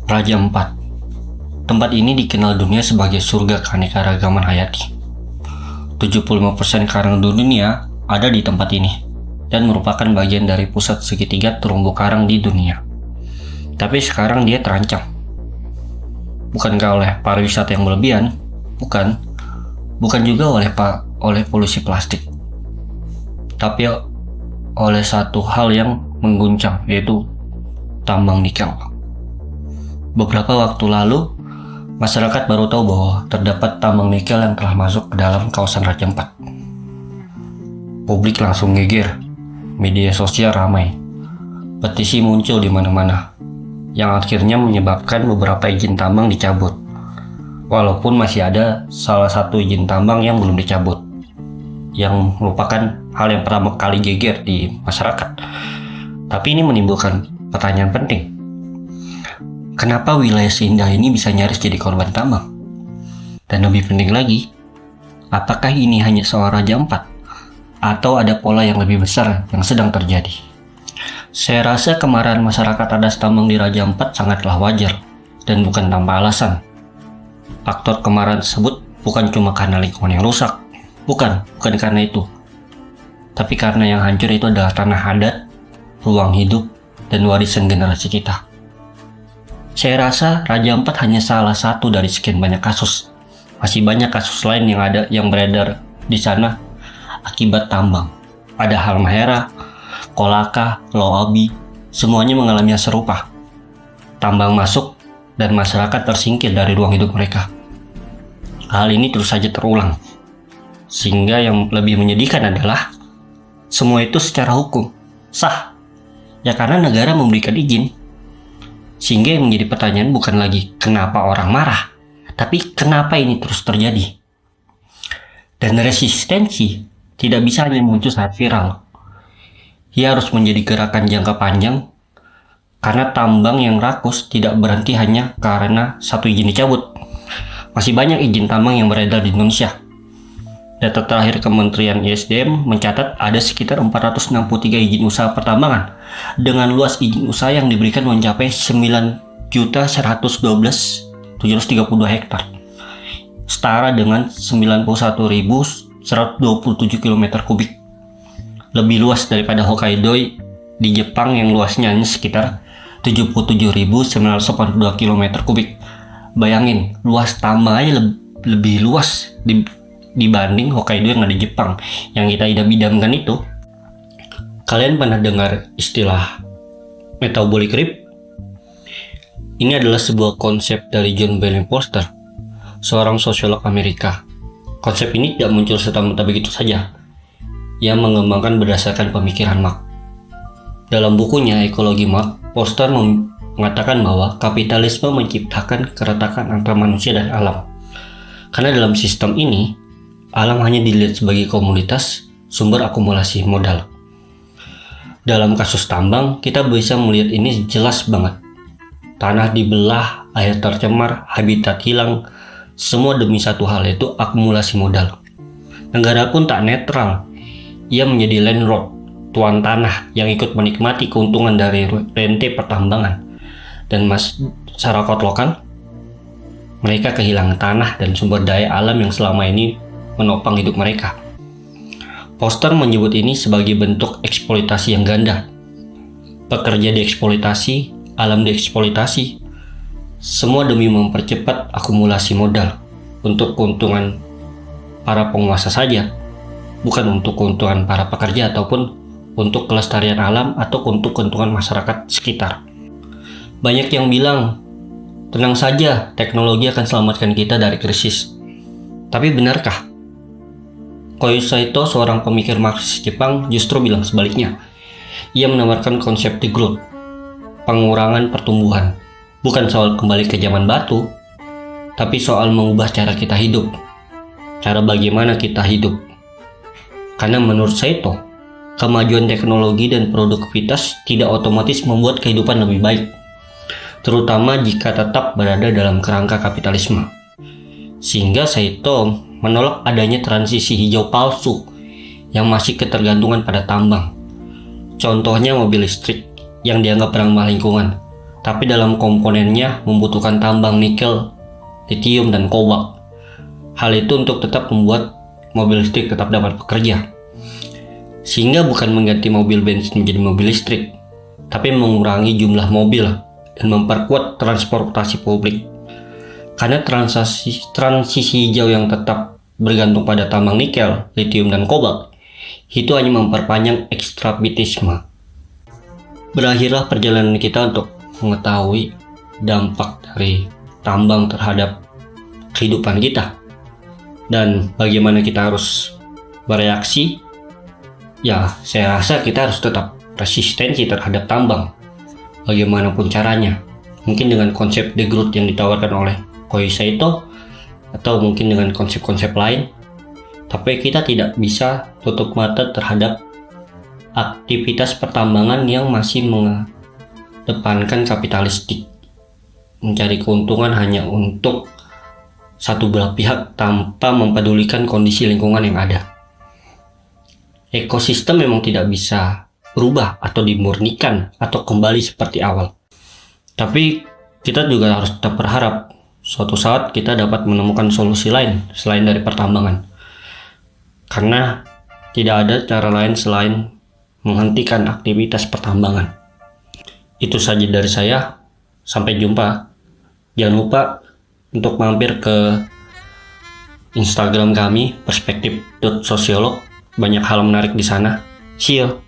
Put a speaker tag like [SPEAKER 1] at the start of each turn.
[SPEAKER 1] Raja Ampat. Tempat ini dikenal dunia sebagai surga keanekaragaman hayati. 75% karang dunia ada di tempat ini dan merupakan bagian dari pusat segitiga terumbu karang di dunia. Tapi sekarang dia terancam. Bukankah oleh pariwisata yang berlebihan? Bukan. Bukan juga oleh polusi plastik. Tapi oleh satu hal yang mengguncang, yaitu tambang nikel. Beberapa waktu lalu, masyarakat baru tahu bahwa terdapat tambang nikel yang telah masuk ke dalam kawasan Raja Ampat. Publik langsung geger, media sosial ramai, petisi muncul di mana-mana, yang akhirnya menyebabkan beberapa izin tambang dicabut. Walaupun masih ada salah satu izin tambang yang belum dicabut, yang merupakan hal yang pertama kali geger di masyarakat. Tapi ini menimbulkan pertanyaan penting. Kenapa wilayah seindah ini bisa nyaris jadi korban tambang? Dan lebih penting lagi, apakah ini hanya soal Raja Ampat? Atau ada pola yang lebih besar yang sedang terjadi? Saya rasa kemarahan masyarakat atas tambang di Raja Ampat sangatlah wajar dan bukan tanpa alasan. Faktor kemarahan tersebut bukan cuma karena lingkungan yang rusak, bukan karena itu. Tapi karena yang hancur itu adalah tanah adat, ruang hidup, dan warisan generasi kita. Saya rasa Raja Ampat hanya salah satu dari sekian banyak kasus. Masih banyak kasus lain yang beredar di sana akibat tambang. Ada Halmahera, Kolaka, Loabi, semuanya mengalami yang serupa. Tambang masuk dan masyarakat tersingkir dari ruang hidup mereka. Hal ini terus saja terulang. Sehingga yang lebih menyedihkan adalah semua itu secara hukum sah. Ya karena negara memberikan izin. Sehingga yang menjadi pertanyaan bukan lagi kenapa orang marah, tapi kenapa ini terus terjadi. Dan resistensi tidak bisa hanya muncul saat viral. Ia harus menjadi gerakan jangka panjang, karena tambang yang rakus tidak berhenti hanya karena satu izin dicabut. Masih banyak izin tambang yang beredar di Indonesia. Data terakhir Kementerian ISDM mencatat ada sekitar 463 izin usaha pertambangan dengan luas izin usaha yang diberikan mencapai 9.112.732 hektar, setara dengan 91.127 km kubik. Lebih luas daripada Hokkaido di Jepang yang luasnya hanya sekitar 77.982 km kubik. Bayangin, luas tambang aja lebih luas dibanding Hokkaido yang ada di Jepang, yang kita idam-idamkan itu. Kalian pernah dengar istilah metabolic rip? Ini adalah sebuah konsep dari John Bell Foster, seorang sosiolog Amerika. Konsep ini tidak muncul serta-merta begitu saja. Ia mengembangkan berdasarkan pemikiran Marx. Dalam bukunya Ekologi Marx, Foster mengatakan bahwa kapitalisme menciptakan keretakan antara manusia dan alam. Karena dalam sistem ini, alam hanya dilihat sebagai komoditas sumber akumulasi modal. Dalam kasus tambang, kita bisa melihat ini jelas banget. Tanah dibelah, air tercemar, habitat hilang, semua demi satu hal, yaitu akumulasi modal. Negara pun tak netral. Ia menjadi landlord, tuan tanah yang ikut menikmati keuntungan dari rente pertambangan. Dan masyarakat lokal, mereka kehilangan tanah dan sumber daya alam yang selama ini menopang hidup mereka. Foster menyebut ini sebagai bentuk eksploitasi yang ganda. Pekerja dieksploitasi, alam dieksploitasi, semua demi mempercepat akumulasi modal untuk keuntungan para penguasa saja, bukan untuk keuntungan para pekerja ataupun untuk kelestarian alam atau untuk keuntungan masyarakat sekitar. Banyak yang bilang, tenang saja, teknologi akan selamatkan kita dari krisis. Tapi benarkah? Koichi Saito, seorang pemikir Marxis Jepang, justru bilang sebaliknya. Ia menawarkan konsep degrowth, pengurangan pertumbuhan, bukan soal kembali ke zaman batu, tapi soal mengubah cara kita hidup, cara bagaimana kita hidup. Karena menurut Saito, kemajuan teknologi dan produktivitas tidak otomatis membuat kehidupan lebih baik, terutama jika tetap berada dalam kerangka kapitalisme. Sehingga Saito menolak adanya transisi hijau palsu yang masih ketergantungan pada tambang. Contohnya mobil listrik yang dianggap ramah lingkungan, tapi dalam komponennya membutuhkan tambang nikel, litium, dan kobalt. Hal itu untuk tetap membuat mobil listrik tetap dapat bekerja. Sehingga bukan mengganti mobil bensin menjadi mobil listrik, tapi mengurangi jumlah mobil dan memperkuat transportasi publik. Karena transisi hijau yang tetap bergantung pada tambang nikel, litium, dan kobalt itu hanya memperpanjang ekstrapitisme. Berakhirlah perjalanan kita untuk mengetahui dampak dari tambang terhadap kehidupan kita dan bagaimana kita harus bereaksi. Ya, saya rasa kita harus tetap resistensi terhadap tambang bagaimanapun caranya, mungkin dengan konsep degrowth yang ditawarkan oleh Kohei Saito atau mungkin dengan konsep-konsep lain. Tapi kita tidak bisa tutup mata terhadap aktivitas pertambangan yang masih mengedepankan kapitalistik, mencari keuntungan hanya untuk satu belah pihak tanpa mempedulikan kondisi lingkungan yang ada. Ekosistem memang tidak bisa berubah atau dimurnikan atau kembali seperti awal. Tapi kita juga harus tetap berharap suatu saat kita dapat menemukan solusi lain selain dari pertambangan. Karena tidak ada cara lain selain menghentikan aktivitas pertambangan. Itu saja dari saya. Sampai jumpa. Jangan lupa untuk mampir ke Instagram kami, perspektif.sosiolog. Banyak hal menarik di sana. See you.